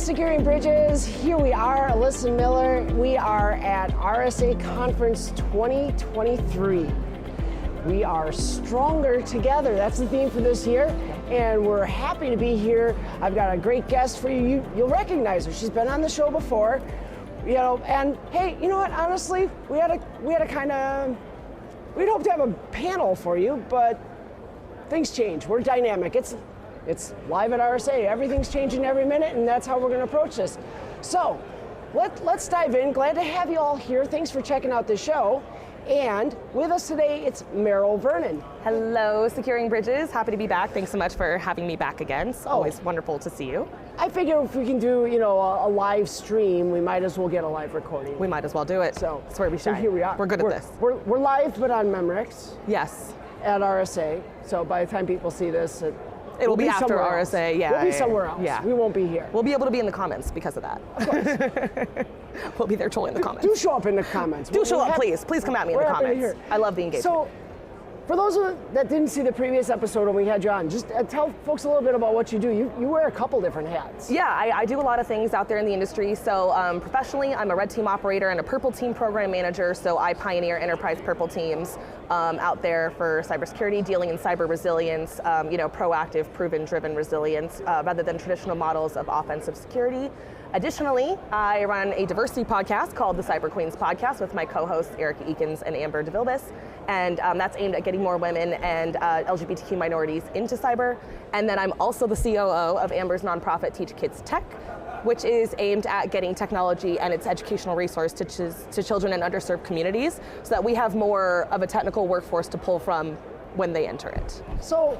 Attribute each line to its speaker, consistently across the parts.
Speaker 1: Securing Bridges. Here we are, Alyssa and Miller. We are at RSA Conference 2023. We are stronger together. That's the theme for this year, and we're happy to be here. I've got a great guest for you. You'll recognize her. She's been on the show before, and hey, you know what? Honestly, we had a kind of, we'd hope to have a panel for you, but things change. We're dynamic. It's live at RSA. Everything's changing every minute, and that's how we're going to approach this. So let's dive in. Glad to have you all here. Thanks for checking out the show. And with us today, it's Maril Vernon.
Speaker 2: Hello, Securing Bridges. Happy to be back. Thanks so much for having me back again. It's always wonderful to see you.
Speaker 1: I figure if we can do, a live stream, we might as well get a live recording.
Speaker 2: We might as well do it.
Speaker 1: So
Speaker 2: that's where we shine.
Speaker 1: So here we are.
Speaker 2: We're good at this.
Speaker 1: We're live, but on Memorex.
Speaker 2: Yes.
Speaker 1: At RSA. So by the time people see this,
Speaker 2: It'll be after RSA, yeah.
Speaker 1: We'll be somewhere else.
Speaker 2: Yeah.
Speaker 1: We won't be here.
Speaker 2: We'll be able to be in the comments because of that.
Speaker 1: Of course.
Speaker 2: We'll be there trolling the comments.
Speaker 1: Do show up in the comments.
Speaker 2: Do show up, please. Please come at me in the comments. I love the engagement.
Speaker 1: So, for those that didn't see the previous episode when we had you on, just tell folks a little bit about what you do. You wear a couple different hats.
Speaker 2: Yeah, I do a lot of things out there in the industry. So professionally, I'm a red team operator and a purple team program manager. So I pioneer enterprise purple teams out there for cybersecurity, dealing in cyber resilience, proactive, proven, driven resilience, rather than traditional models of offensive security. Additionally, I run a diversity podcast called the Cyber Queens Podcast with my co-hosts Erica Eakins and Amber DeVilbiss, and that's aimed at getting more women and LGBTQ minorities into cyber. And then I'm also the COO of Amber's nonprofit Teach Kids Tech, which is aimed at getting technology and its educational resource to children in underserved communities, so that we have more of a technical workforce to pull from when they enter it.
Speaker 1: So,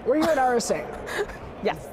Speaker 1: we're here at RSA.
Speaker 2: Yes.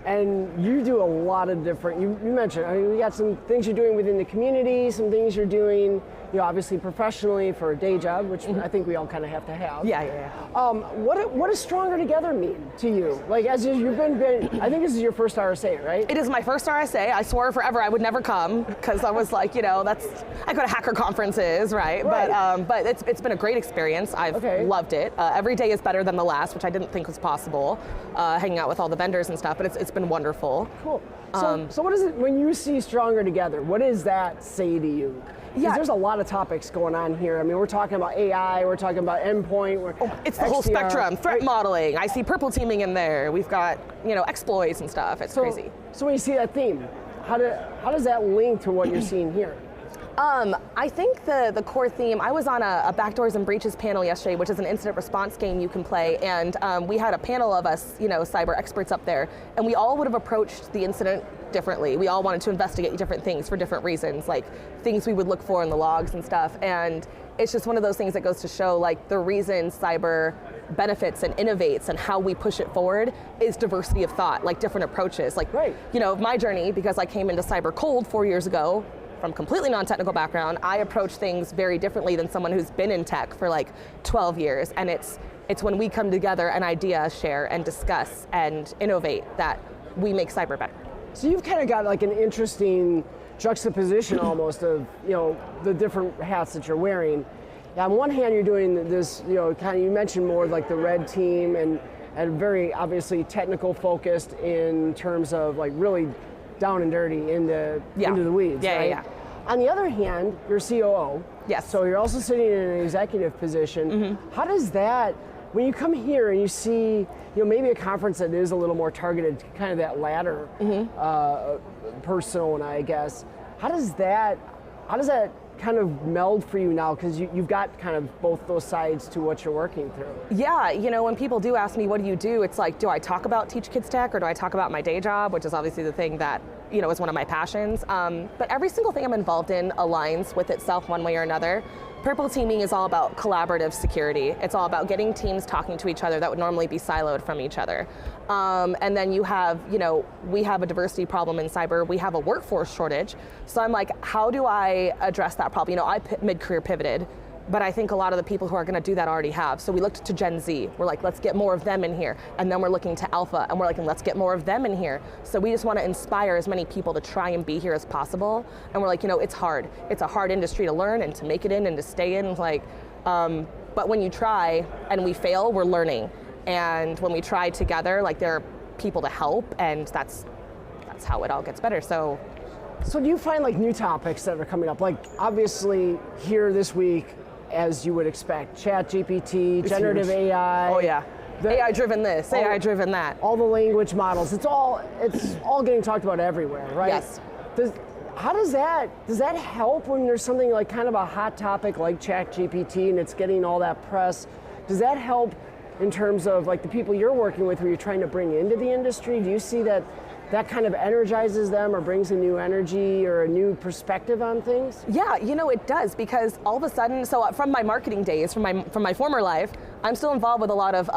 Speaker 1: And you do a lot of different, you mentioned, we got some things you're doing within the community, some things you're doing, obviously professionally for a day job, which I think we all kind of have to have.
Speaker 2: Yeah.
Speaker 1: What does Stronger Together mean to you? Like, as you've been, I think this is your first RSA, right?
Speaker 2: It is my first RSA. I swore forever I would never come, because I was like, I go to hacker conferences, right? But it's been a great experience. I've loved it. Every day is better than the last, which I didn't think was possible, hanging out with all the vendors and stuff, but it's been wonderful.
Speaker 1: Cool. So what is it, when you see Stronger Together, what does that say to you? Because there's a lot of topics going on here. I mean, we're talking about AI, we're talking about endpoint.
Speaker 2: It's the whole spectrum, threat modeling. I see purple teaming in there. We've got, exploits and stuff. It's crazy.
Speaker 1: So when you see that theme, how does that link to what you're seeing here?
Speaker 2: I think the core theme, I was on a Backdoors and Breaches panel yesterday, which is an incident response game you can play, and we had a panel of us, cyber experts up there, and we all would have approached the incident differently. We all wanted to investigate different things for different reasons, like things we would look for in the logs and stuff, and it's just one of those things that goes to show, like, the reason cyber benefits and innovates and how we push it forward is diversity of thought, like different approaches. Like, my journey, because I came into cyber cold 4 years ago, from completely non-technical background, I approach things very differently than someone who's been in tech for like 12 years. And it's when we come together and ideas share and discuss and innovate that we make cyber better.
Speaker 1: So you've kind of got like an interesting juxtaposition almost of, the different hats that you're wearing. On one hand, you're doing this, you mentioned more like the red team and very obviously technical focused in terms of like really down and dirty into the weeds, right?
Speaker 2: Yeah.
Speaker 1: On the other hand, you're COO.
Speaker 2: Yes.
Speaker 1: So you're also sitting in an executive position. How does that, when you come here and you see, maybe a conference that is a little more targeted, kind of that latter persona, I guess, how does that kind of meld for you now? Because you've got kind of both those sides to what you're working through.
Speaker 2: Yeah, when people do ask me, what do you do? It's like, do I talk about Teach Kids Tech or do I talk about my day job, which is obviously the thing that, is one of my passions. But every single thing I'm involved in aligns with itself one way or another. Purple teaming is all about collaborative security. It's all about getting teams talking to each other that would normally be siloed from each other. And then you have, we have a diversity problem in cyber. We have a workforce shortage. So I'm like, how do I address that problem? I mid-career pivoted, but I think a lot of the people who are going to do that already have. So we looked to Gen Z. We're like, let's get more of them in here. And then we're looking to Alpha, and we're like, let's get more of them in here. So we just want to inspire as many people to try and be here as possible. And we're like, it's hard. It's a hard industry to learn and to make it in and to stay in. But when you try and we fail, we're learning. And when we try together, like, there are people to help, and that's that's how it all gets better. So
Speaker 1: do you find like new topics that are coming up? Like obviously here this week, as you would expect, ChatGPT, generative AI.
Speaker 2: Oh yeah. AI-driven this, AI-driven that.
Speaker 1: All the language models. It's all getting talked about everywhere, right?
Speaker 2: Yes.
Speaker 1: How does that help when there's something like kind of a hot topic like ChatGPT and it's getting all that press? Does that help in terms of like the people you're working with who you're trying to bring into the industry? Do you see that kind of energizes them or brings a new energy or a new perspective on things?
Speaker 2: Yeah, it does, because all of a sudden, so from my marketing days, from my former life, I'm still involved with a lot of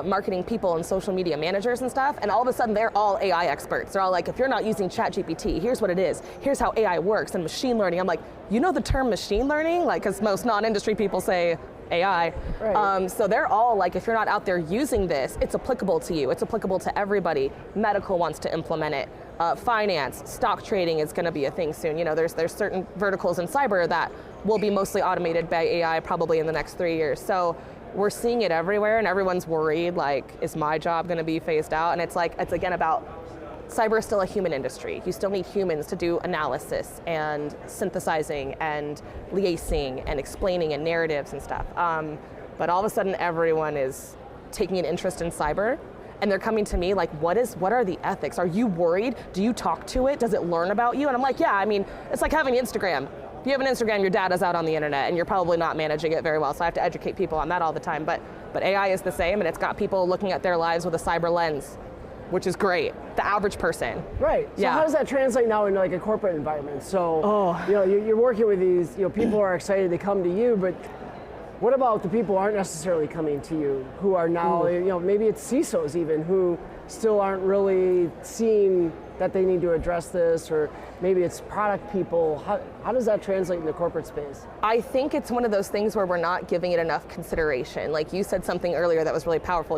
Speaker 2: marketing people and social media managers and stuff, and all of a sudden they're all AI experts. They're all like, if you're not using ChatGPT, here's what it is, here's how AI works, and machine learning. I'm like, the term machine learning? Like, because most non-industry people say AI.
Speaker 1: Right.
Speaker 2: So they're all like, if you're not out there using this, it's applicable to you. It's applicable to everybody. Medical wants to implement it. Finance, stock trading is going to be a thing soon. There's certain verticals in cyber that will be mostly automated by AI probably in the next 3 years. So we're seeing it everywhere, and everyone's worried, like, is my job going to be phased out? And it's again about cyber is still a human industry. You still need humans to do analysis and synthesizing and liaising and explaining and narratives and stuff. But all of a sudden everyone is taking an interest in cyber, and they're coming to me like, what are the ethics? Are you worried? Do you talk to it? Does it learn about you? And I'm like, yeah, it's like having Instagram. If you have an Instagram, your data's out on the internet and you're probably not managing it very well, so I have to educate people on that all the time. But AI is the same, and it's got people looking at their lives with a cyber lens, which is great. The average person.
Speaker 1: Right. So how does that translate now into like a corporate environment? So you're working with these, people are excited to come to you, but what about the people who aren't necessarily coming to you, who are now, maybe it's CISOs even, who still aren't really seeing that they need to address this, or maybe it's product people. How does that translate in the corporate space?
Speaker 2: I think it's one of those things where we're not giving it enough consideration. Like you said something earlier that was really powerful.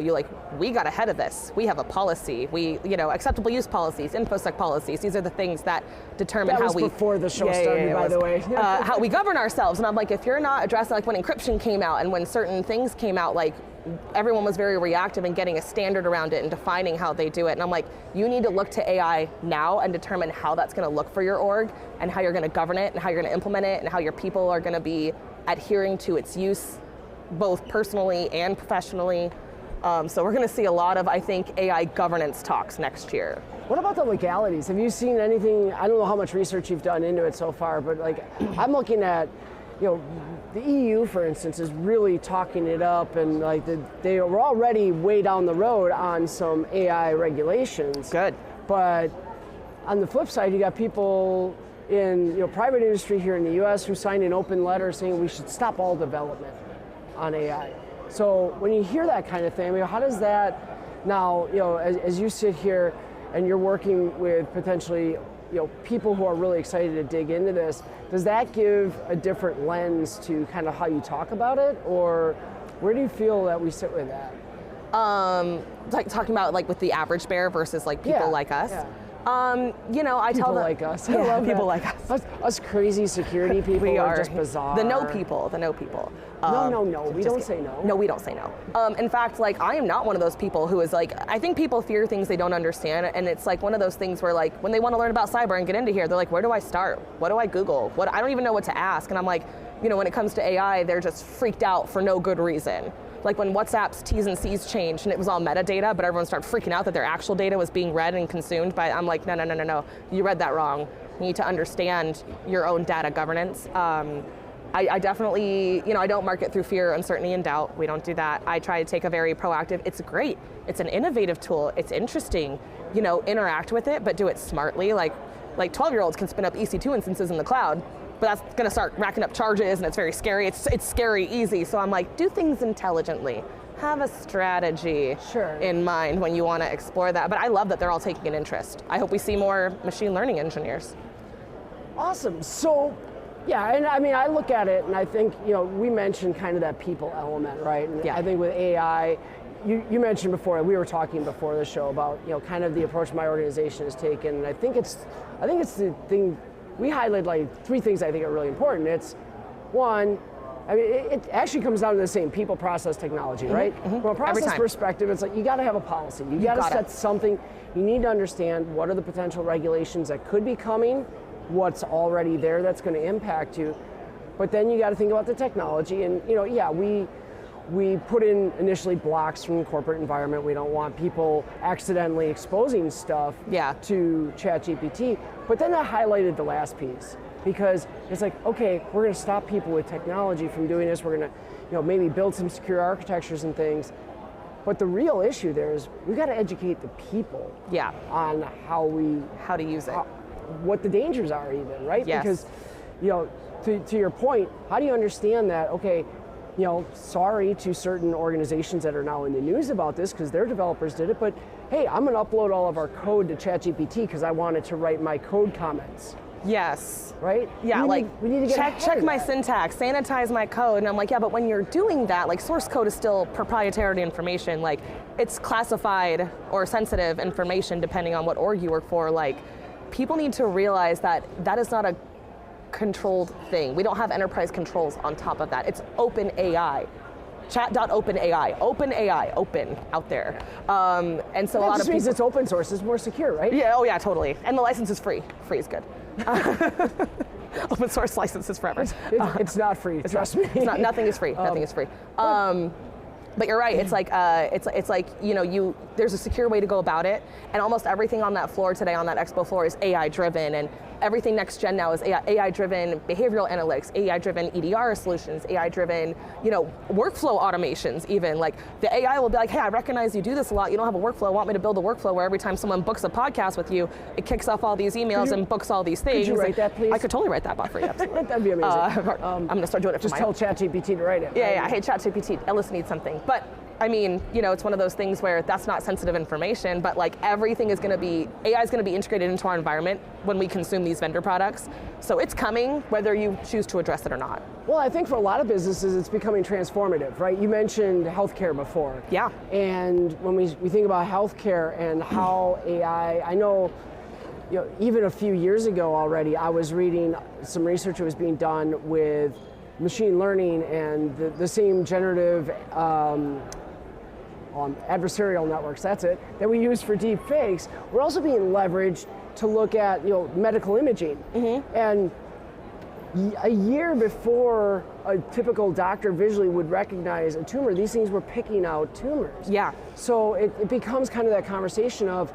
Speaker 2: We got ahead of this. We have a policy. We, acceptable use policies, InfoSec policies. These are the things that determine how we.
Speaker 1: That was before the show started, by the way.
Speaker 2: How we govern ourselves. And I'm like, if you're not addressing, like when encryption came out and when certain things came out, like everyone was very reactive in getting a standard around it and defining how they do it. And I'm like, you need to look to AI now and determine how that's going to look for your org and how you're going to govern it and how you're going to implement it and how your people are going to be adhering to its use, both personally and professionally. So we're going to see a lot of, I think, AI governance talks next year.
Speaker 1: What about the legalities? Have you seen anything? I don't know how much research you've done into it so far, but I'm looking at, the EU, for instance, is really talking it up, and they were already way down the road on some AI regulations.
Speaker 2: Good.
Speaker 1: But on the flip side, you got people in private industry here in the U.S. who signed an open letter saying we should stop all development on AI. So when you hear that kind of thing, how does that now, as you sit here and you're working with potentially people who are really excited to dig into this, does that give a different lens to kind of how you talk about it, or where do you feel that we sit with that?
Speaker 2: Like talking about with the average bear versus people like us.
Speaker 1: Yeah.
Speaker 2: I tell
Speaker 1: people
Speaker 2: them
Speaker 1: like us.
Speaker 2: Yeah,
Speaker 1: I love
Speaker 2: people
Speaker 1: that.
Speaker 2: like us.
Speaker 1: Us crazy security people
Speaker 2: we
Speaker 1: are just bizarre.
Speaker 2: The no people.
Speaker 1: No. We don't say no.
Speaker 2: No, we don't say no. In fact, I am not one of those people who is I think people fear things they don't understand, and it's one of those things where when they want to learn about cyber and get into here, they're like, where do I start? What do I Google? I don't even know what to ask. And I'm like, when it comes to AI, they're just freaked out for no good reason. Like when WhatsApp's T's and C's changed and it was all metadata, but everyone started freaking out that their actual data was being read and consumed by, I'm like, no, you read that wrong. You need to understand your own data governance. I definitely, I don't market through fear, uncertainty, and doubt. We don't do that. I try to take a very proactive, it's great. It's an innovative tool. It's interesting, interact with it, but do it smartly. Like 12-year-olds can spin up EC2 instances in the cloud, but that's going to start racking up charges, and it's very scary. It's scary easy. So I'm like, do things intelligently. Have a strategy in mind when you want to explore that. But I love that they're all taking an interest. I hope we see more machine learning engineers.
Speaker 1: Awesome. So, yeah, and I look at it, and I think, we mentioned kind of that people element, right? And I think with AI, you mentioned before, we were talking before the show about, kind of the approach my organization has taken. And I think it's the thing. We highlight 3 things I think are really important. It's one, I mean, it actually comes down to the same people, process, technology, right? From a process perspective, it's like you got to have a policy. You got to set something. You need to understand what are the potential regulations that could be coming, what's already there that's going to impact you. But then you got to think about the technology. And we put in initially blocks from the corporate environment. We don't want people accidentally exposing stuff to ChatGPT. But then that highlighted the last piece. Because it's like, okay, we're going to stop people with technology from doing this. We're going to, maybe build some secure architectures and things. But the real issue there is we've got to educate the people on how to use it, what the dangers are, even, right?
Speaker 2: Yes.
Speaker 1: Because, to your point, how do you understand that? Okay, sorry to certain organizations that are now in the news about this because their developers did it. But hey, I'm going to upload all of our code to ChatGPT because I wanted to write my code comments.
Speaker 2: Yes.
Speaker 1: Right?
Speaker 2: Yeah,
Speaker 1: we need to get
Speaker 2: check my syntax, sanitize my code. And I'm like, yeah, but when you're doing that, like source code is still proprietary information. Like it's classified or sensitive information depending on what org you work for. Like people need to realize that that is not a controlled thing. We don't have enterprise controls on top of that. It's open AI. Chat.openAI, open out there. And so a lot of people...
Speaker 1: means it's open source, it's more secure, right?
Speaker 2: Yeah, oh yeah, totally. And the license is free. Free is good. Open source licenses forever.
Speaker 1: It's not free, trust me.
Speaker 2: It's not, nothing is free, nothing is free. But you're right, it's like, there's a secure way to go about it, and almost everything on that floor today, on that expo floor, is AI driven, and everything next gen now is AI driven behavioral analytics, AI driven EDR solutions, AI driven, workflow automations even. Like the AI will be like, hey, I recognize you do this a lot, you don't have a workflow, want me to build a workflow where every time someone books a podcast with you, it kicks off all these emails and books all these things.
Speaker 1: Could you write that, please?
Speaker 2: I could totally write that bot for you, absolutely.
Speaker 1: That'd be amazing.
Speaker 2: I'm gonna start doing it for
Speaker 1: Just tell ChatGPT to write it.
Speaker 2: Yeah, hey, ChatGPT, Alyssa needs something. But I mean, it's one of those things where that's not sensitive information, but like everything is gonna be, AI is gonna be integrated into our environment when we consume these vendor products. So it's coming, whether you choose to address it or not.
Speaker 1: Well, I think for a lot of businesses, it's becoming transformative, right? You mentioned healthcare before.
Speaker 2: Yeah.
Speaker 1: And when we think about healthcare and how AI, I know, even a few years ago already, I was reading some research that was being done with machine learning and the same generative adversarial networks, that's it, that we use for deep fakes, we're also being leveraged to look at medical imaging. And a year before a typical doctor visually would recognize a tumor, these things were picking out tumors.
Speaker 2: Yeah.
Speaker 1: So it becomes kind of that conversation of,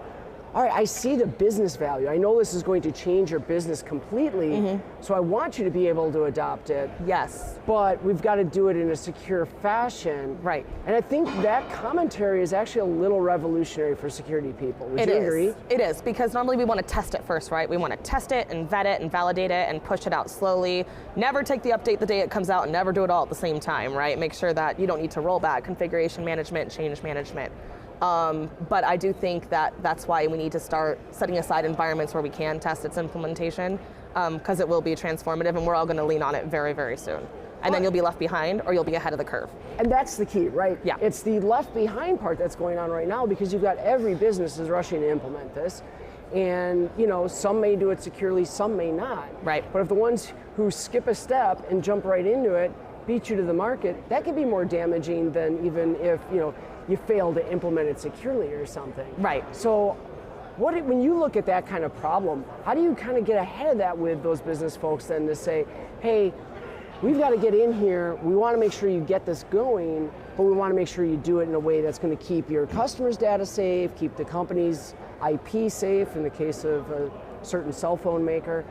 Speaker 1: all right, I see the business value. I know this is going to change your business completely, so I want you to be able to adopt it.
Speaker 2: Yes.
Speaker 1: But we've got to do it in a secure fashion.
Speaker 2: Right.
Speaker 1: And I think that commentary is actually a little revolutionary for security people. Would you agree?
Speaker 2: It is, because normally we want to test it first, right? We want to test it and vet it and validate it and push it out slowly. Never take the update the day it comes out and never do it all at the same time, right? Make sure that you don't need to roll back configuration management, change management. But I do think that that's why we need to start setting aside environments where we can test its implementation, because it will be transformative and we're all going to lean on it very, very soon. And then you'll be left behind or you'll be ahead of the curve.
Speaker 1: And that's the key, right?
Speaker 2: Yeah.
Speaker 1: It's the left behind part that's going on right now, because you've got every business is rushing to implement this. And some may do it securely, some may not.
Speaker 2: Right.
Speaker 1: But if the ones who skip a step and jump right into it beat you to the market, that can be more damaging than even if you fail to implement it securely or something.
Speaker 2: Right.
Speaker 1: So when you look at that kind of problem, how do you kind of get ahead of that with those business folks then to say, hey, we've got to get in here, we want to make sure you get this going, but we want to make sure you do it in a way that's going to keep your customers' data safe, keep the company's IP safe in the case of a certain cell phone maker.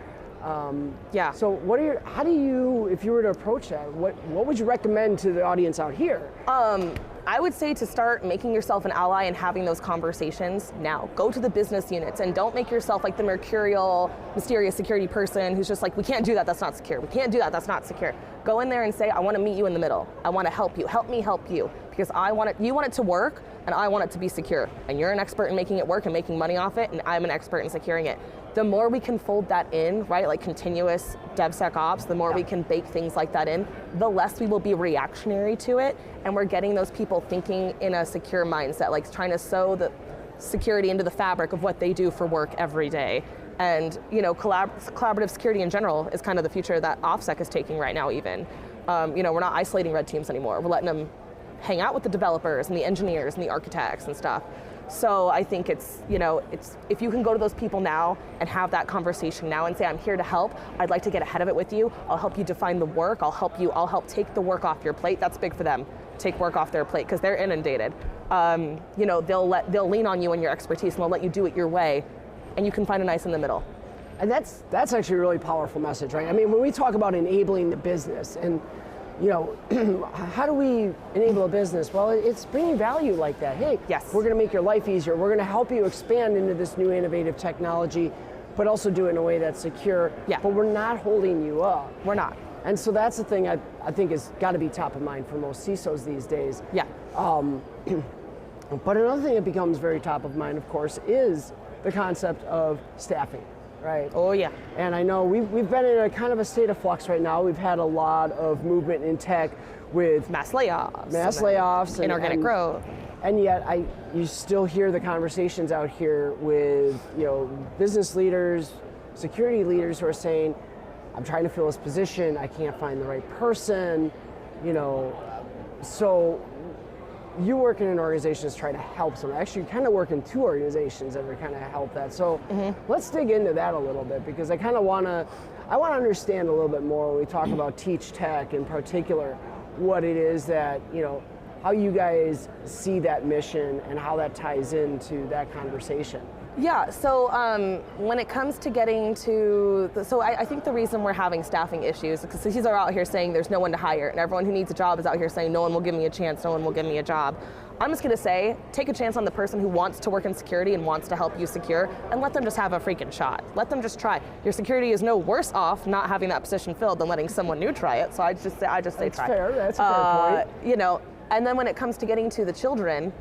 Speaker 2: Yeah.
Speaker 1: So how do you, if you were to approach that, what would you recommend to the audience out here?
Speaker 2: I would say to start making yourself an ally and having those conversations now. Go to the business units and don't make yourself like the mercurial, mysterious security person who's just like, we can't do that, that's not secure. We can't do that, that's not secure. Go in there and say, I want to meet you in the middle. I want to help you. Help me help you. Because you want it to work and I want it to be secure. And you're an expert in making it work and making money off it, and I'm an expert in securing it. The more we can fold that in, right, like continuous DevSecOps, the more we can bake things like that in, the less we will be reactionary to it, and we're getting those people thinking in a secure mindset, like trying to sew the security into the fabric of what they do for work every day. And collaborative security in general is kind of the future that OffSec is taking right now even. We're not isolating red teams anymore. We're letting them hang out with the developers and the engineers and the architects and stuff. So I think it's if you can go to those people now and have that conversation now and say, I'm here to help, I'd like to get ahead of it with you, I'll help you define the work, I'll help take the work off your plate. That's big for them, take work off their plate, because they're inundated. They'll lean on you and your expertise, and they'll let you do it your way, and you can find a nice in the middle.
Speaker 1: And that's actually a really powerful message, right? I mean, when we talk about enabling the business and how do we enable a business? Well, it's bringing value like that. Hey,
Speaker 2: yes,
Speaker 1: we're going to make your life easier. We're going to help you expand into this new innovative technology, but also do it in a way that's secure.
Speaker 2: Yeah.
Speaker 1: But we're not holding you up.
Speaker 2: We're not.
Speaker 1: And so that's the thing I think has got to be top of mind for most CISOs these days.
Speaker 2: Yeah.
Speaker 1: But another thing that becomes very top of mind, of course, is the concept of staffing. Right.
Speaker 2: Oh yeah.
Speaker 1: And I know we've been in a kind of a state of flux right now. We've had a lot of movement in tech with
Speaker 2: mass layoffs, inorganic growth.
Speaker 1: And yet you still hear the conversations out here with business leaders, security leaders who are saying, I'm trying to fill this position, I can't find the right person, so you work in an organization that's trying to help someone. Actually, you kind of work in two organizations that are kind of help that. So let's dig into that a little bit, because I kind of want to understand a little bit more when we talk about Teach Tech in particular, what it is that, how you guys see that mission and how that ties into that conversation.
Speaker 2: Yeah, so when it comes to getting to, I think the reason we're having staffing issues is because CISOs are out here saying there's no one to hire, and everyone who needs a job is out here saying no one will give me a chance, no one will give me a job. I'm just going to say, take a chance on the person who wants to work in security and wants to help you secure, and let them just have a freaking shot. Let them just try. Your security is no worse off not having that position filled than letting someone new try it, so I just say try.
Speaker 1: That's fair, that's a fair point.
Speaker 2: And then when it comes to getting to the children,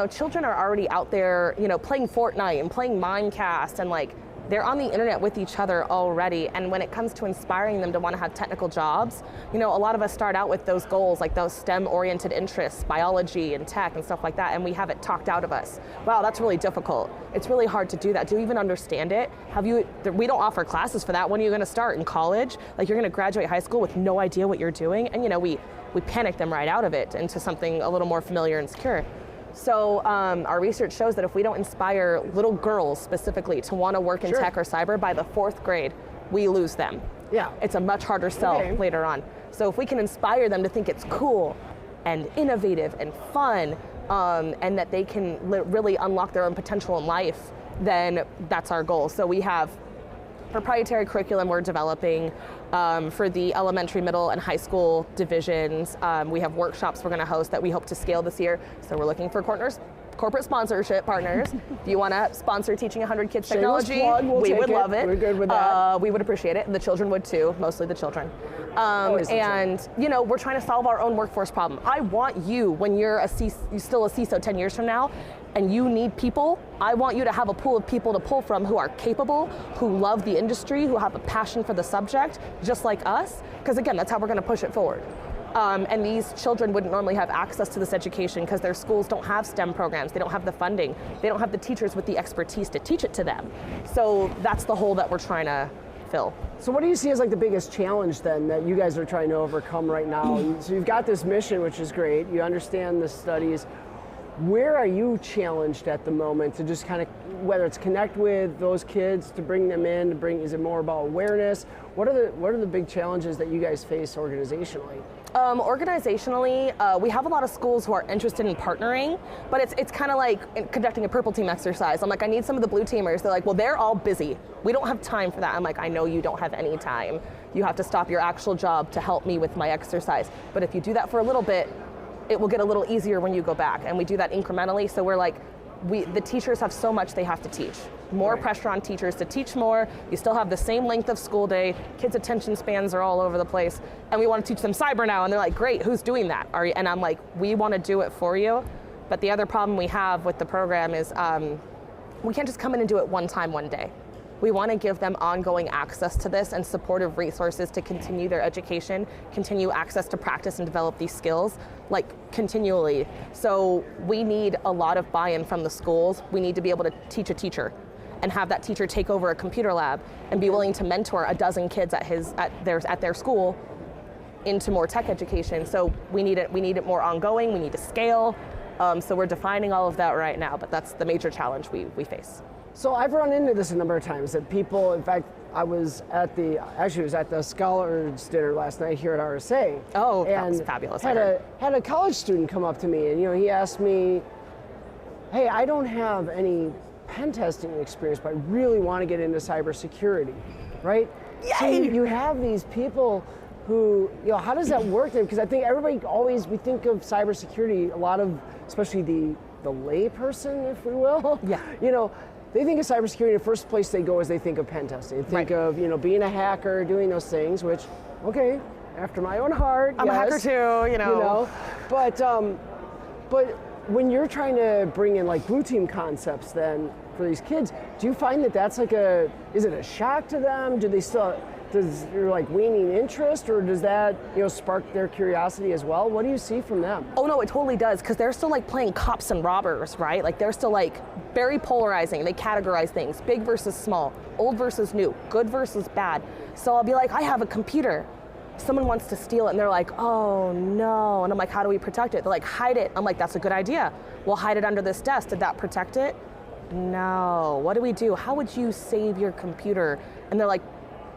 Speaker 2: children are already out there, playing Fortnite and playing Minecraft, and they're on the internet with each other already. And when it comes to inspiring them to want to have technical jobs, a lot of us start out with those goals, like those STEM-oriented interests, biology and tech and stuff like that, and we have it talked out of us. Wow, that's really difficult. It's really hard to do that. Do you even understand it? We don't offer classes for that. When are you going to start? In college? You're going to graduate high school with no idea what you're doing, and we panic them right out of it into something a little more familiar and secure. So our research shows that if we don't inspire little girls specifically to want to work in tech or cyber, by the 4th grade, we lose them.
Speaker 1: Yeah.
Speaker 2: It's a much harder sell later on. So if we can inspire them to think it's cool and innovative and fun, and that they can really unlock their own potential in life, then that's our goal. So we have proprietary curriculum we're developing for the elementary, middle, and high school divisions. We have workshops we're going to host that we hope to scale this year. So we're looking for corporate sponsorship partners. If you want to sponsor Teaching 100 Kids Technology, we would love it.
Speaker 1: We're good with that.
Speaker 2: We would appreciate it, and the children would too, mostly the children. We're trying to solve our own workforce problem. I want you, when you're still a CISO 10 years from now, and you need people, I want you to have a pool of people to pull from who are capable, who love the industry, who have a passion for the subject, just like us, because again, that's how we're going to push it forward. And these children wouldn't normally have access to this education because their schools don't have STEM programs, they don't have the funding, they don't have the teachers with the expertise to teach it to them. So that's the hole that we're trying to fill.
Speaker 1: So what do you see as the biggest challenge then that you guys are trying to overcome right now? So you've got this mission, which is great, you understand the studies. Where are you challenged at the moment to just kind of, whether it's connect with those kids, to bring them in, is it more about awareness? What are the big challenges that you guys face organizationally?
Speaker 2: Organizationally, we have a lot of schools who are interested in partnering, but it's kind of like conducting a purple team exercise. I'm like, I need some of the blue teamers. They're like, well, they're all busy. We don't have time for that. I'm like, I know you don't have any time. You have to stop your actual job to help me with my exercise. But if you do that for a little bit, it will get a little easier when you go back. And we do that incrementally. So we're like, the teachers have so much they have to teach. More pressure on teachers to teach more. You still have the same length of school day. Kids' attention spans are all over the place. And we want to teach them cyber now. And they're like, great, who's doing that? And I'm like, we want to do it for you. But the other problem we have with the program is we can't just come in and do it one time, one day. We want to give them ongoing access to this and supportive resources to continue their education, continue access to practice and develop these skills, continually. So we need a lot of buy-in from the schools. We need to be able to teach a teacher and have that teacher take over a computer lab and be willing to mentor a dozen kids at their school into more tech education. So we need it more ongoing, we need to scale. So we're defining all of that right now, but that's the major challenge we face.
Speaker 1: So I've run into this a number of times that people, in fact, I was at the Scholars Dinner last night here at RSA.
Speaker 2: Oh, that
Speaker 1: and
Speaker 2: was fabulous.
Speaker 1: Had a college student come up to me and he asked me, hey, I don't have any pen testing experience, but I really want to get into cybersecurity, right?
Speaker 2: Yay!
Speaker 1: So you have these people who, how does that work then? Because I think we think of cybersecurity, a lot of, especially the lay person, if we will.
Speaker 2: Yeah.
Speaker 1: They think of cybersecurity, the first place they go is they think of pen testing. They think of, being a hacker, doing those things, which, okay, after my own heart,
Speaker 2: I'm a hacker too,
Speaker 1: But when you're trying to bring in like blue team concepts then for these kids, do you find that that's is it a shock to them? Does there like waning interest, or does that spark their curiosity as well? What do you see from them?
Speaker 2: Oh no, it totally does, because they're still like playing cops and robbers, right? Like they're still like very polarizing. They categorize things, big versus small, old versus new, good versus bad. So I'll be like, I have a computer. Someone wants to steal it, and they're like, oh no. And I'm like, how do we protect it? They're like, hide it. I'm like, that's a good idea. We'll hide it under this desk. Did that protect it? No. What do we do? How would you save your computer? And they're like,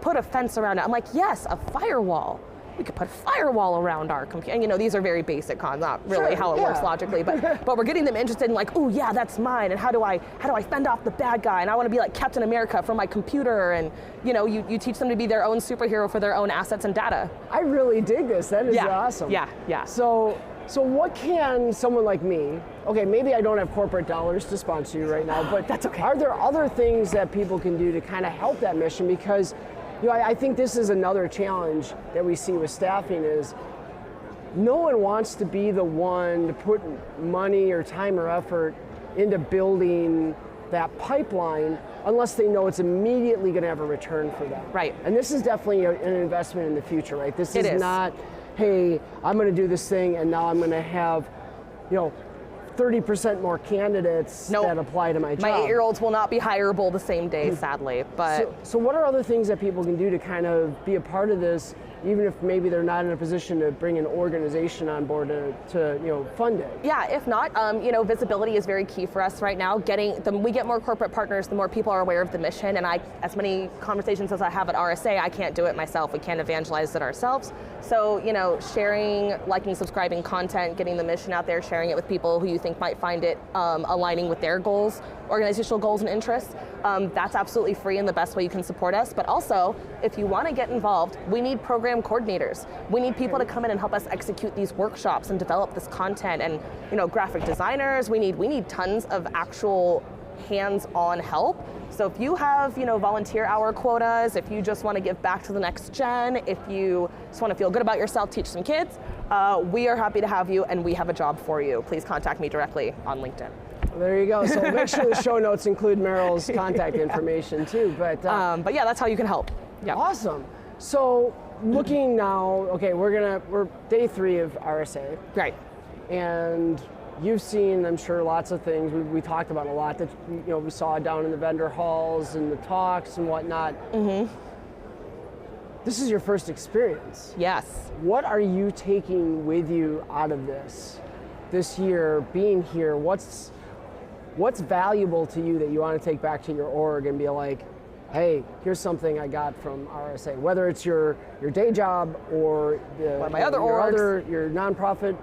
Speaker 2: put a fence around it. I'm like, yes, a firewall. We could put a firewall around our computer. And these are very basic cons, not really how it works logically, but we're getting them interested in like, oh yeah, that's mine, and how do I fend off the bad guy? And I want to be like Captain America for my computer, and you teach them to be their own superhero for their own assets and data.
Speaker 1: I really dig this. That is awesome.
Speaker 2: Yeah.
Speaker 1: So what can someone like me, okay, maybe I don't have corporate dollars to sponsor you right now, but
Speaker 2: that's okay.
Speaker 1: Are there other things that people can do to kind of help that mission? Because I think this is another challenge that we see with staffing is no one wants to be the one to put money or time or effort into building that pipeline unless they know it's immediately going to have a return for them.
Speaker 2: Right.
Speaker 1: And this is definitely an investment in the future, right? This is not, hey, I'm going to do this thing and now I'm going to have, 30% more candidates that apply to my job.
Speaker 2: My 8-year-olds will not be hireable the same day, sadly. But
Speaker 1: so what are other things that people can do to kind of be a part of this, even if maybe they're not in a position to bring an organization on board to fund it?
Speaker 2: Yeah, if not, visibility is very key for us right now. We get more corporate partners, the more people are aware of the mission. And as many conversations as I have at RSA, I can't do it myself. We can't evangelize it ourselves. So, sharing, liking, subscribing content, getting the mission out there, sharing it with people who you think might find it aligning with their goals, organizational goals and interests. That's absolutely free and the best way you can support us. But also, if you want to get involved, we need program coordinators. We need people to come in and help us execute these workshops and develop this content. And graphic designers. We need tons of actual hands-on help. So if you have volunteer hour quotas, if you just want to give back to the next gen, if you just want to feel good about yourself, teach some kids, we are happy to have you, and we have a job for you. Please contact me directly on LinkedIn.
Speaker 1: There you go. So make sure the show notes include Maril's contact information too. But
Speaker 2: yeah, that's how you can help. Yeah.
Speaker 1: Awesome. So looking now, okay, we're day 3 of RSA.
Speaker 2: Right.
Speaker 1: And you've seen, I'm sure, lots of things. We talked about a lot that we saw down in the vendor halls and the talks and whatnot. Mm-hmm. This is your first experience.
Speaker 2: Yes.
Speaker 1: What are you taking with you out of this year, being here? What's valuable to you that you want to take back to your org and be like, hey, here's something I got from RSA, whether it's your day job or
Speaker 2: my other orgs,
Speaker 1: your nonprofit?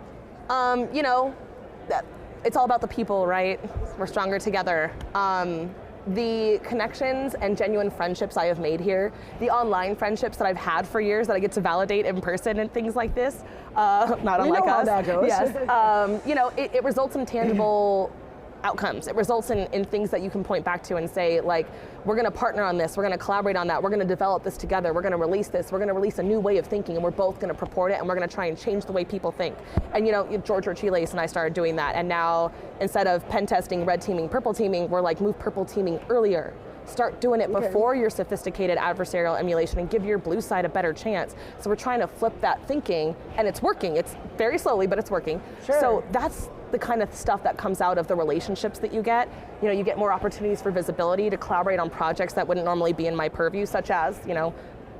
Speaker 2: It's all about the people, right? We're stronger together. The connections and genuine friendships I have made here, the online friendships that I've had for years that I get to validate in person and things like this, not unlike us.
Speaker 1: How that goes.
Speaker 2: Yes. It results in tangible outcomes. It results in things that you can point back to and say, like, we're going to partner on this, we're going to collaborate on that, we're going to develop this together, we're going to release this, we're going to release a new way of thinking, and we're both going to purport it, and we're going to try and change the way people think. And George Orchiles and I started doing that, and now instead of pen testing, red teaming, purple teaming, we're like, move purple teaming earlier. Start doing it before your sophisticated adversarial emulation and give your blue side a better chance. So we're trying to flip that thinking, and it's working. It's very slowly, but it's working.
Speaker 1: Sure.
Speaker 2: So that's the kind of stuff that comes out of the relationships that you get. You get more opportunities for visibility to collaborate on projects that wouldn't normally be in my purview, such as,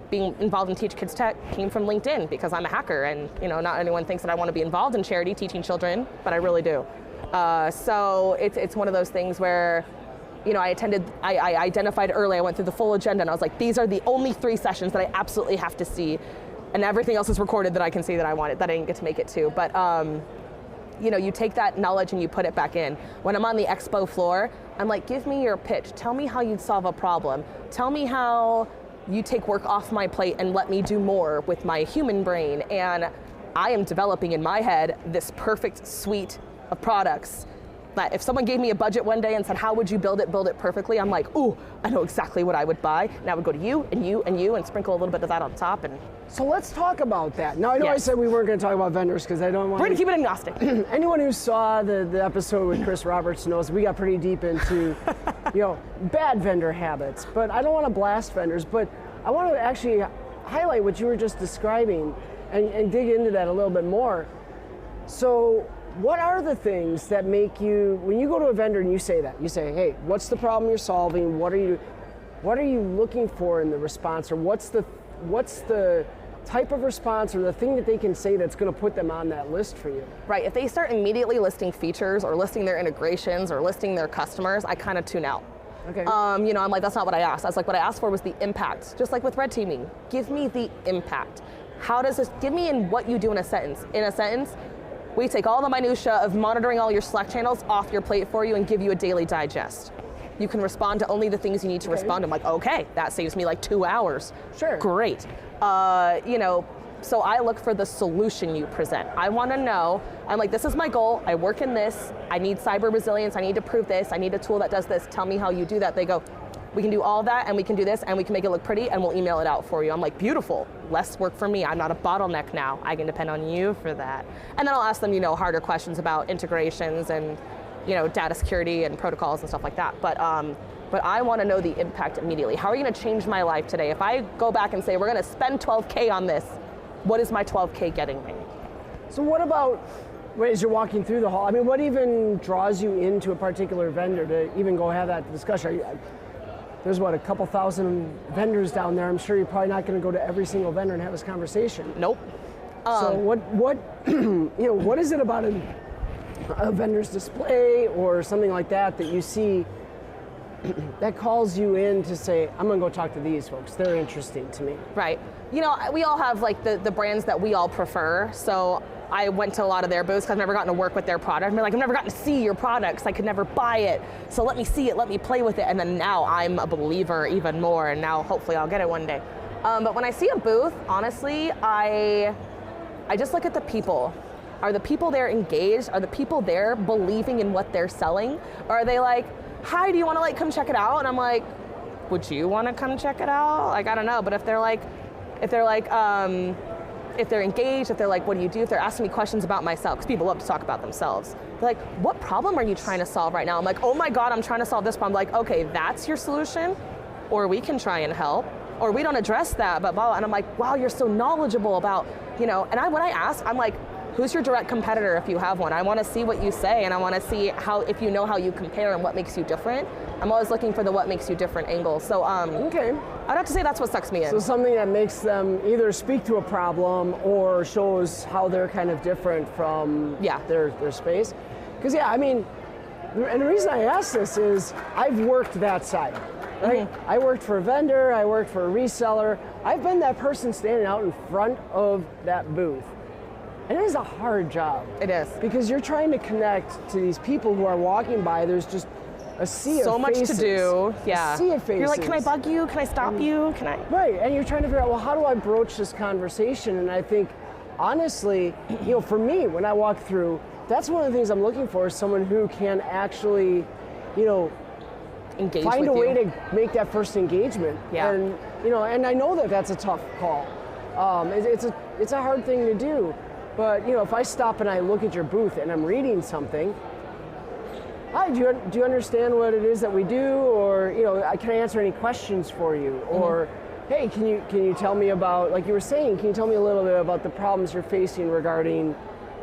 Speaker 2: being involved in Teach Kids Tech came from LinkedIn because I'm a hacker, and not anyone thinks that I want to be involved in charity teaching children, but I really do. So it's one of those things where, I identified early, I went through the full agenda, and I was like, these are the only 3 sessions that I absolutely have to see, and everything else is recorded that I can see that I wanted, that I didn't get to make it to. But you take that knowledge and you put it back in. When I'm on the expo floor, I'm like, give me your pitch. Tell me how you'd solve a problem. Tell me how you take work off my plate and let me do more with my human brain. And I am developing in my head this perfect suite of products that if someone gave me a budget one day and said, how would you build it perfectly? I'm like, ooh, I know exactly what I would buy. And I would go to you and you and you and sprinkle a little bit of that on top. And
Speaker 1: so let's talk about that. Now, I know I said we weren't going to talk about vendors because I don't want
Speaker 2: We're going to keep it agnostic.
Speaker 1: Anyone who saw the episode with Chris Roberts knows we got pretty deep into, bad vendor habits. But I don't want to blast vendors, but I want to actually highlight what you were just describing and dig into that a little bit more. So what are the things that make you, when you go to a vendor and you say, hey, what's the problem you're solving? What are you looking for in the response, or what's the type of response or the thing that they can say that's going to put them on that list for you?
Speaker 2: Right, if they start immediately listing features or listing their integrations or listing their customers, I kind of tune out.
Speaker 1: Okay.
Speaker 2: I'm like, that's not what I asked. I was like, what I asked for was the impact. Just like with red teaming, give me the impact. How does this, give me in what you do in a sentence. In a sentence, we take all the minutia of monitoring all your Slack channels off your plate for you and give you a daily digest. You can respond to only the things you need to respond to. I'm like, okay, that saves me like 2 hours.
Speaker 1: Sure.
Speaker 2: Great. So I look for the solution you present. I want to know, I'm like, this is my goal. I work in this. I need cyber resilience. I need to prove this. I need a tool that does this. Tell me how you do that. They go, we can do all that, and we can do this, and we can make it look pretty, and we'll email it out for you. I'm like, beautiful. Less work for me. I'm not a bottleneck now. I can depend on you for that. And then I'll ask them, harder questions about integrations and, data security and protocols and stuff like that. But I want to know the impact immediately. How are you going to change my life today? If I go back and say, we're going to spend $12K on this, what is my $12K getting me?
Speaker 1: So what about, as you're walking through the hall, what even draws you into a particular vendor to even go have that discussion? There's a couple thousand vendors down there. I'm sure you're probably not going to go to every single vendor and have this conversation.
Speaker 2: Nope.
Speaker 1: So what what is it about a vendor's display or something like that you see that calls you in to say, I'm going to go talk to these folks. They're interesting to me.
Speaker 2: Right. We all have like the brands that we all prefer. So I went to a lot of their booths because I've never gotten to work with their product. I've never gotten to see your products. I could never buy it. So let me see it, let me play with it. And then now I'm a believer even more. And now hopefully I'll get it one day. But when I see a booth, honestly, I just look at the people. Are the people there engaged? Are the people there believing in what they're selling? Or are they like, hi, do you want to come check it out? And I'm like, would you want to come check it out? I don't know. But if they're engaged, if they're like, what do you do? If they're asking me questions about myself, because people love to talk about themselves. They're like, what problem are you trying to solve right now? I'm like, oh my God, I'm trying to solve this problem. I'm like, okay, that's your solution? Or we can try and help. Or we don't address that, but blah, blah. And I'm like, wow, you're so knowledgeable about, when I ask, I'm like, who's your direct competitor if you have one? I want to see what you say, and I want to see if you know how you compare and what makes you different. I'm always looking for the what makes you different angle. So
Speaker 1: okay.
Speaker 2: I'd have to say that's what sucks me in.
Speaker 1: So something that makes them either speak to a problem or shows how they're kind of different from their space. Because and the reason I ask this is I've worked that side. Right? Mm-hmm. I worked for a vendor, I worked for a reseller. I've been that person standing out in front of that booth. And it is a hard job.
Speaker 2: It is.
Speaker 1: Because you're trying to connect to these people who are walking by. There's just a sea of faces.
Speaker 2: So much to do. Yeah.
Speaker 1: A sea of faces.
Speaker 2: You're like, can I bug you? Can I stop you? Can I?
Speaker 1: Right. And you're trying to figure out, well, how do I broach this conversation? And I think, honestly, for me, when I walk through, that's one of the things I'm looking for, is someone who can actually,
Speaker 2: engage
Speaker 1: find
Speaker 2: with
Speaker 1: a way
Speaker 2: you.
Speaker 1: to make that first engagement.
Speaker 2: Yeah.
Speaker 1: And, and I know that that's a tough call. It's a hard thing to do. But if I stop and I look at your booth and I'm reading something, hi, do you understand what it is that we do? Or can I answer any questions for you? Mm-hmm. Or hey, can you tell me about, like you were saying, can you tell me a little bit about the problems you're facing regarding,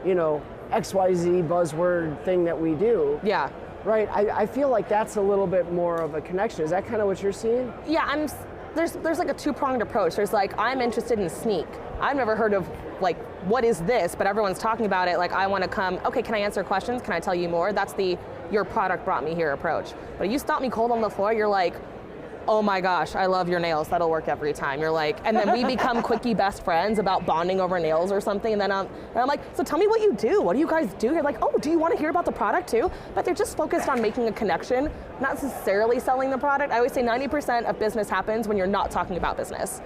Speaker 1: XYZ buzzword thing that we do?
Speaker 2: Yeah.
Speaker 1: Right. I feel like that's a little bit more of a connection. Is that kind of what you're seeing?
Speaker 2: Yeah, there's like a two-pronged approach. There's like, I'm interested in Sneak. I've never heard of like, what is this? But everyone's talking about it. Like, I want to come, okay, can I answer questions? Can I tell you more? That's the, your product brought me here approach. But you stop me cold on the floor, you're like, oh my gosh, I love your nails. That'll work every time. You're like, and then we become quickie best friends about bonding over nails or something. And then I'm like, so tell me what you do. What do you guys do? You're like, oh, do you want to hear about the product too? But they're just focused on making a connection, not necessarily selling the product. I always say 90% of business happens when you're not talking about business.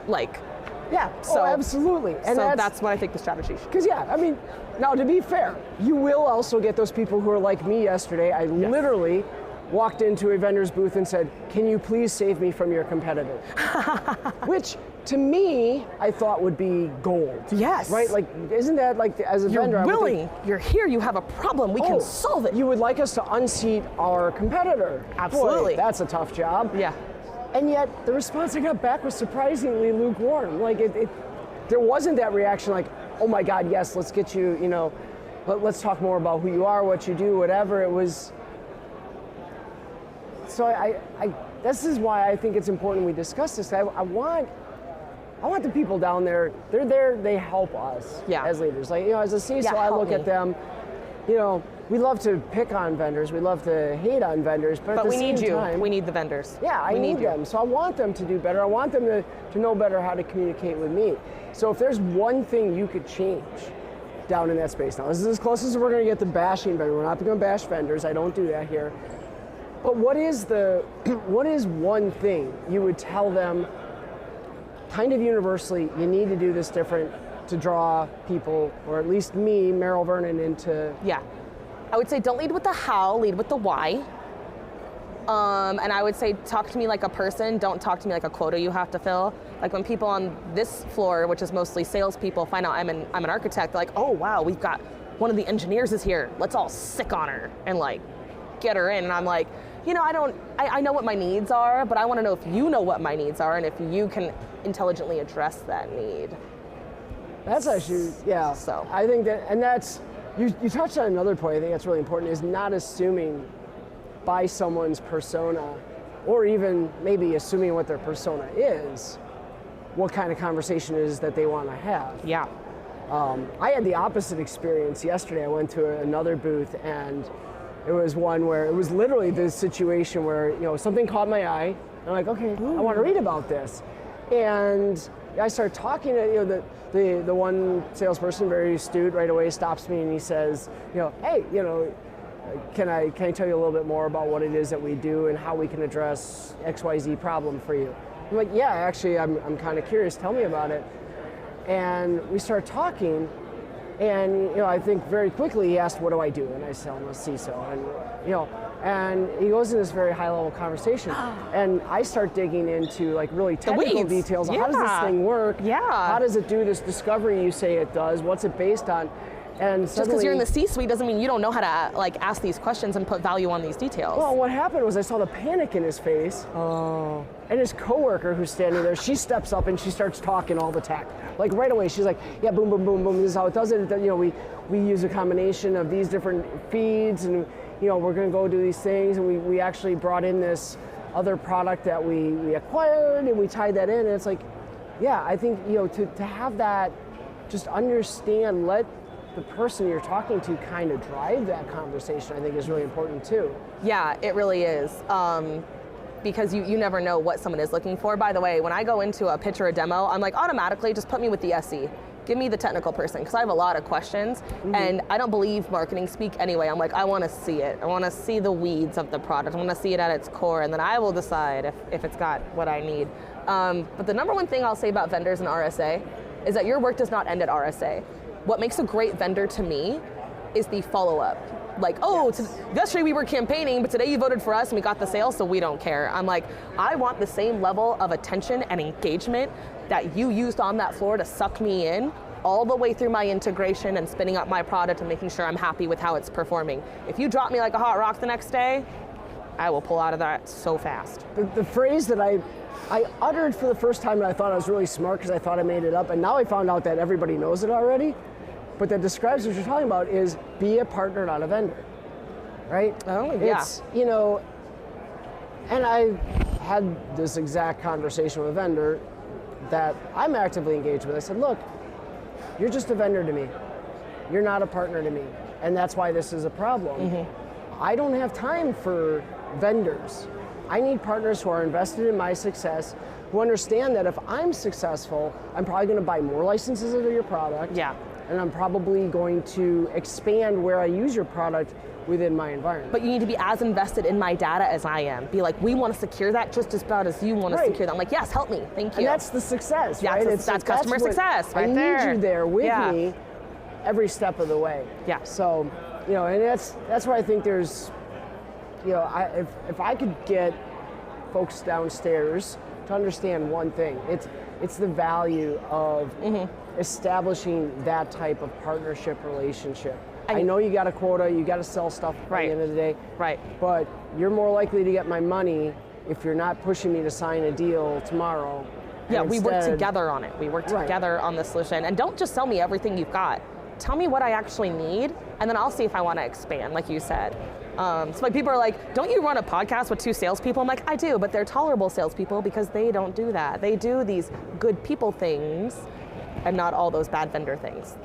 Speaker 2: Like,
Speaker 1: yeah, so, absolutely. And
Speaker 2: so that's what I think the strategy should be.
Speaker 1: Because yeah, I mean, now to be fair, you will also get those people who are like me yesterday. I literally walked into a vendor's booth and said, can you please save me from your competitor? Which, to me, I thought would be gold.
Speaker 2: Yes.
Speaker 1: Right? Like, isn't that like, as a vendor,
Speaker 2: you're willing, you're here, you have a problem, we can solve it.
Speaker 1: You would like us to unseat our competitor.
Speaker 2: Absolutely.
Speaker 1: Boy, that's a tough job.
Speaker 2: Yeah.
Speaker 1: And yet, the response I got back was surprisingly lukewarm. Like, there wasn't that reaction like, oh my God, yes, let's get you, you know, let's talk more about who you are, what you do, whatever. It was, so this is why I think it's important we discuss this. I want the people down there, they're there, they help us as leaders. Like, you know, as a CISO, I look at them, you know, we love to pick on vendors, we love to hate on vendors, but at the same time,
Speaker 2: we need the vendors.
Speaker 1: Yeah, I need them. So I want them to do better. I want them to know better how to communicate with me. So if there's one thing you could change down in that space, now this is as close as we're going to get to bashing vendors. We're not going to bash vendors. I don't do that here. But what is one thing you would tell them kind of universally, you need to do this different to draw people, or at least me, Maril, Vernon, into...
Speaker 2: Yeah. I would say don't lead with the how, lead with the why. And I would say talk to me like a person, don't talk to me like a quota you have to fill. Like when people on this floor, which is mostly salespeople, find out I'm an architect, they're like, oh wow, we've got one of the engineers is here, let's all sick on her and like get her in. And I'm like, you know, I know what my needs are, but I want to know if you know what my needs are and if you can intelligently address that need.
Speaker 1: That's actually, yeah.
Speaker 2: So
Speaker 1: I think that, and that's, you touched on another point I think that's really important, is not assuming by someone's persona, or even maybe assuming what their persona is, what kind of conversation it is that they want to have.
Speaker 2: Yeah.
Speaker 1: I had the opposite experience yesterday. I went to another booth and it was one where it was literally this situation where, you know, something caught my eye. I'm like, okay, I want to read about this. And I started talking to, you know, the one salesperson, very astute, right away stops me and he says, you know, hey, you know, can I tell you a little bit more about what it is that we do and how we can address XYZ problem for you? I'm like, yeah, actually, I'm kind of curious. Tell me about it. And we start talking, and you know, I think very quickly he asked, what do I do? And I said, I'm a CISO, and you know, and he goes in this very high-level conversation, and I start digging into like really technical details. How does this thing work?
Speaker 2: Yeah.
Speaker 1: How does it do this discovery you say it does? What's it based on? And
Speaker 2: just because you're in the C-suite doesn't mean you don't know how to like ask these questions and put value on these details.
Speaker 1: Well, what happened was I saw the panic in his face.
Speaker 2: Oh.
Speaker 1: And his coworker who's standing there, she steps up and she starts talking all the tech. Like right away, she's like, yeah, boom, boom, boom, boom, this is how it does it. You know, we use a combination of these different feeds and, you know, we're gonna go do these things, and we actually brought in this other product that we acquired and we tied that in, and it's like, yeah, I think, you know, to have that, just understand, let the person you're talking to kind of drive that conversation, I think is really important too.
Speaker 2: Yeah, it really is. Because you never know what someone is looking for. By the way, when I go into a pitch or a demo, I'm like, automatically just put me with the SE. Give me the technical person, because I have a lot of questions, and I don't believe marketing speak anyway. I'm like, I want to see it. I want to see the weeds of the product. I want to see it at its core, and then I will decide if it's got what I need. But the number one thing I'll say about vendors and RSA is that your work does not end at RSA. What makes a great vendor to me is the follow-up. Like, oh, yesterday we were campaigning, but today you voted for us and we got the sale, so we don't care. I'm like, I want the same level of attention and engagement that you used on that floor to suck me in all the way through my integration and spinning up my product and making sure I'm happy with how it's performing. If you drop me like a hot rock the next day, I will pull out of that so fast.
Speaker 1: The phrase that I uttered for the first time, and I thought I was really smart because I thought I made it up, and now I found out that everybody knows it already, but that describes what you're talking about, is be a partner, not a vendor, right?
Speaker 2: Oh, yeah.
Speaker 1: It's, you know, and I had this exact conversation with a vendor that I'm actively engaged with. I said, look, you're just a vendor to me. You're not a partner to me. And that's why this is a problem. I don't have time for vendors. I need partners who are invested in my success, who understand that if I'm successful, I'm probably going to buy more licenses of your product.
Speaker 2: Yeah.
Speaker 1: And I'm probably going to expand where I use your product within my environment.
Speaker 2: But you need to be as invested in my data as I am. Be like, we want to secure that just as bad as you want to secure that. I'm like, yes, help me, thank you.
Speaker 1: And that's the success, right?
Speaker 2: That's customer success right there.
Speaker 1: I need you there with me every step of the way.
Speaker 2: Yeah.
Speaker 1: So, and that's why I think there's, if I could get folks downstairs to understand one thing, it's the value of establishing that type of partnership relationship. I know you got a quota, you got to sell stuff at the end of the day, but you're more likely to get my money if you're not pushing me to sign a deal tomorrow.
Speaker 2: Yeah, we work together on it. We work together on the solution. And don't just sell me everything you've got. Tell me what I actually need, and then I'll see if I want to expand, like you said. So like people are like, don't you run a podcast with 2 salespeople? I'm like, I do, but they're tolerable salespeople because they don't do that. They do these good people things and not all those bad vendor things.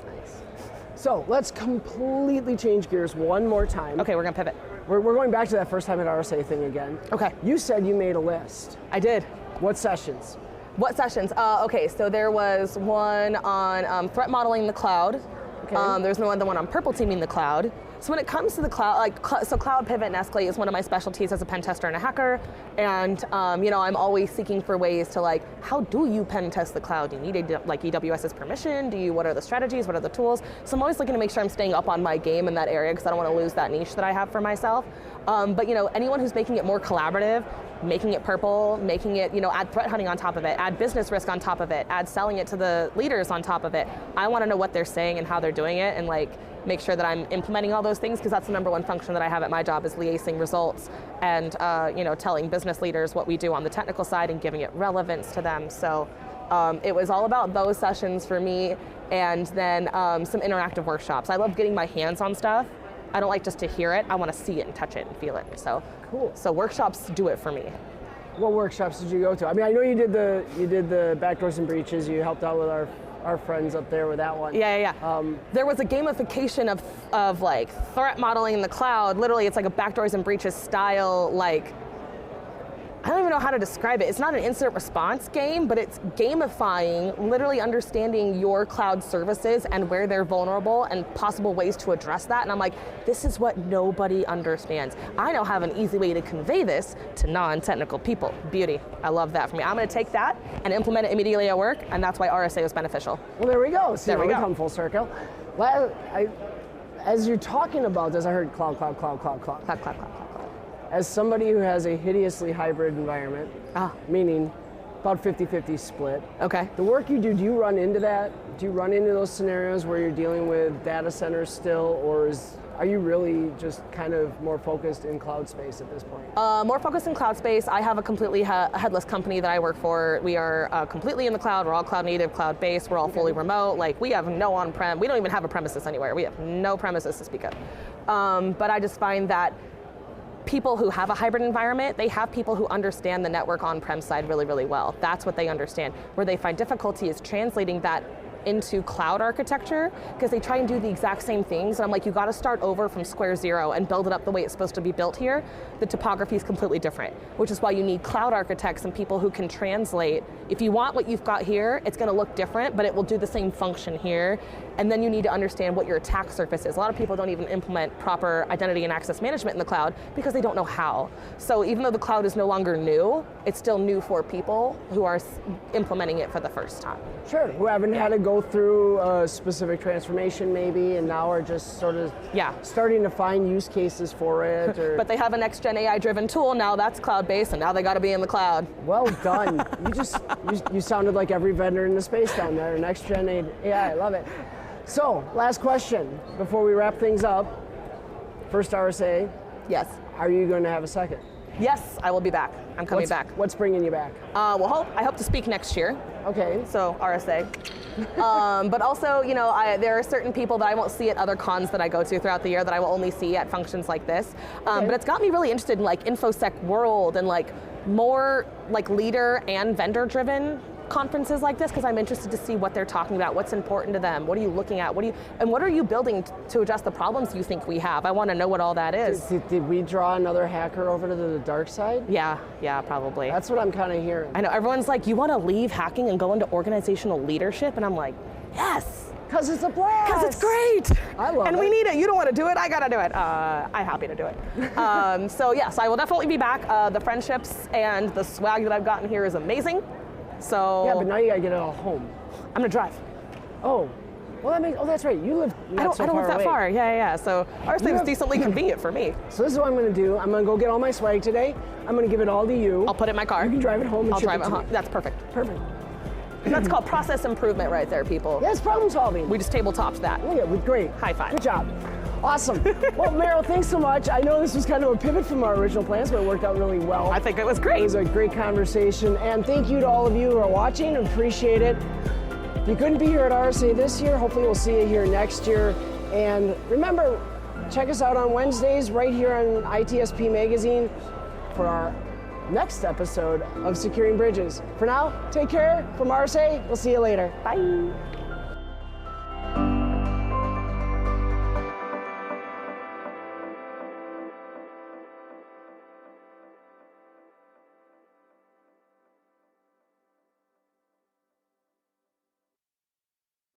Speaker 1: So let's completely change gears one more time.
Speaker 2: Okay, we're gonna pivot.
Speaker 1: We're going back to that first time at RSA thing again.
Speaker 2: Okay.
Speaker 1: You said you made a list.
Speaker 2: I did.
Speaker 1: What sessions?
Speaker 2: What sessions? Okay, so there was one on threat modeling in the cloud. Okay. There's no other one on purple teaming the cloud. So when it comes to the cloud, so cloud pivot and escalate is one of my specialties as a pen tester and a hacker. And I'm always seeking for ways to how do you pen test the cloud? Do you need EWS's permission? What are the strategies? What are the tools? So I'm always looking to make sure I'm staying up on my game in that area because I don't want to lose that niche that I have for myself. But anyone who's making it more collaborative, making it purple, making it, add threat hunting on top of it, add business risk on top of it, add selling it to the leaders on top of it. I want to know what they're saying and how they're doing it, and make sure that I'm implementing all those things, because that's the number one function that I have at my job is liaising results and telling business leaders what we do on the technical side and giving it relevance to them. So it was all about those sessions for me, and then some interactive workshops. I love getting my hands on stuff. I don't like just to hear it. I want to see it and touch it and feel it. So
Speaker 1: cool.
Speaker 2: So workshops do it for me.
Speaker 1: What workshops did you go to? I mean, I know you did the backdoors and breaches. You helped out with our friends up there with that one.
Speaker 2: Yeah. There was a gamification of threat modeling in the cloud. Literally, it's like a backdoors and breaches style, I don't even know how to describe it. It's not an incident response game, but it's gamifying, literally understanding your cloud services and where they're vulnerable and possible ways to address that. And I'm like, this is what nobody understands. I now have an easy way to convey this to non-technical people. Beauty. I love that for me. I'm going to take that and implement it immediately at work, and that's why RSA was beneficial.
Speaker 1: Well, there we go. So
Speaker 2: there we go.
Speaker 1: Come full circle. As you're talking about this, I heard cloud. As somebody who has a hideously hybrid environment, meaning about 50-50 split.
Speaker 2: Okay.
Speaker 1: The work you do you run into that? Do you run into those scenarios where you're dealing with data centers still, or are you really just kind of more focused in cloud space at this point?
Speaker 2: More focused in cloud space. I have a completely headless company that I work for. We are completely in the cloud. We're all cloud native, cloud based. We're all fully remote. We have no on-prem. We don't even have a premises anywhere. We have no premises to speak of. But I just find that people who have a hybrid environment, they have people who understand the network on-prem side really, really well. That's what they understand. Where they find difficulty is translating that into cloud architecture, because they try and do the exact same things, and I'm like, you got to start over from square zero and build it up the way it's supposed to be built here. The topography is completely different, which is why you need cloud architects and people who can translate. If you want what you've got here, it's going to look different, but it will do the same function here. And then you need to understand what your attack surface is. A lot of people don't even implement proper identity and access management in the cloud because they don't know how. So even though the cloud is no longer new, it's still new for people who are implementing it for the first time.
Speaker 1: Sure, who haven't had to go through a specific transformation maybe, and now are just sort of starting to find use cases for it. Or
Speaker 2: but they have a next-gen AI-driven tool, now that's cloud-based, and now they got to be in the cloud.
Speaker 1: Well done. You sounded like every vendor in the space down there, next-gen AI, I love it. So, last question, before we wrap things up. First RSA.
Speaker 2: Yes.
Speaker 1: Are you going to have a second?
Speaker 2: Yes, I will be back. I'm coming back.
Speaker 1: What's bringing you back?
Speaker 2: I hope to speak next year.
Speaker 1: Okay.
Speaker 2: So RSA. But also, there are certain people that I won't see at other cons that I go to throughout the year that I will only see at functions like this. But it's got me really interested in like InfoSec world and like more like leader and vendor driven conferences like this, because I'm interested to see what they're talking about, what's important to them, what are you looking at, what are you building to address the problems you think we have? I want to know what all that is.
Speaker 1: Did we draw another hacker over to the dark side?
Speaker 2: Yeah, probably.
Speaker 1: That's what I'm kind of hearing.
Speaker 2: I know, everyone's like, you want to leave hacking and go into organizational leadership? And I'm like, yes.
Speaker 1: Because it's a blast.
Speaker 2: Because it's great.
Speaker 1: I love it.
Speaker 2: And we need it. You don't want to do it, I got to do it. I'm happy to do it. So yes, I will definitely be back. The friendships and the swag that I've gotten here is amazing. So
Speaker 1: yeah, but now you gotta get it all home.
Speaker 2: I'm gonna drive.
Speaker 1: Oh, well that's right. You live
Speaker 2: I don't live that far. Yeah. So RSA was decently convenient for me.
Speaker 1: So this is what I'm gonna do. I'm gonna go get all my swag today. I'm gonna give it all to you.
Speaker 2: I'll put it in my car.
Speaker 1: You can drive it home and
Speaker 2: I'll
Speaker 1: ship
Speaker 2: drive
Speaker 1: it
Speaker 2: it
Speaker 1: to
Speaker 2: home.
Speaker 1: me.
Speaker 2: That's perfect.
Speaker 1: Perfect.
Speaker 2: That's called process improvement right there, people.
Speaker 1: Yeah, it's problem solving.
Speaker 2: We just tabletopped that.
Speaker 1: Yeah, great.
Speaker 2: High five.
Speaker 1: Good job. Awesome. Well, Maril, thanks so much. I know this was kind of a pivot from our original plans, but it worked out really well.
Speaker 2: I think it was great.
Speaker 1: It was a great conversation, and thank you to all of you who are watching. Appreciate it. If you couldn't be here at RSA this year, hopefully we'll see you here next year. And remember, check us out on Wednesdays right here on ITSPmagazine for our next episode of Securing Bridges. For now, take care. From RSA, we'll see you later. Bye.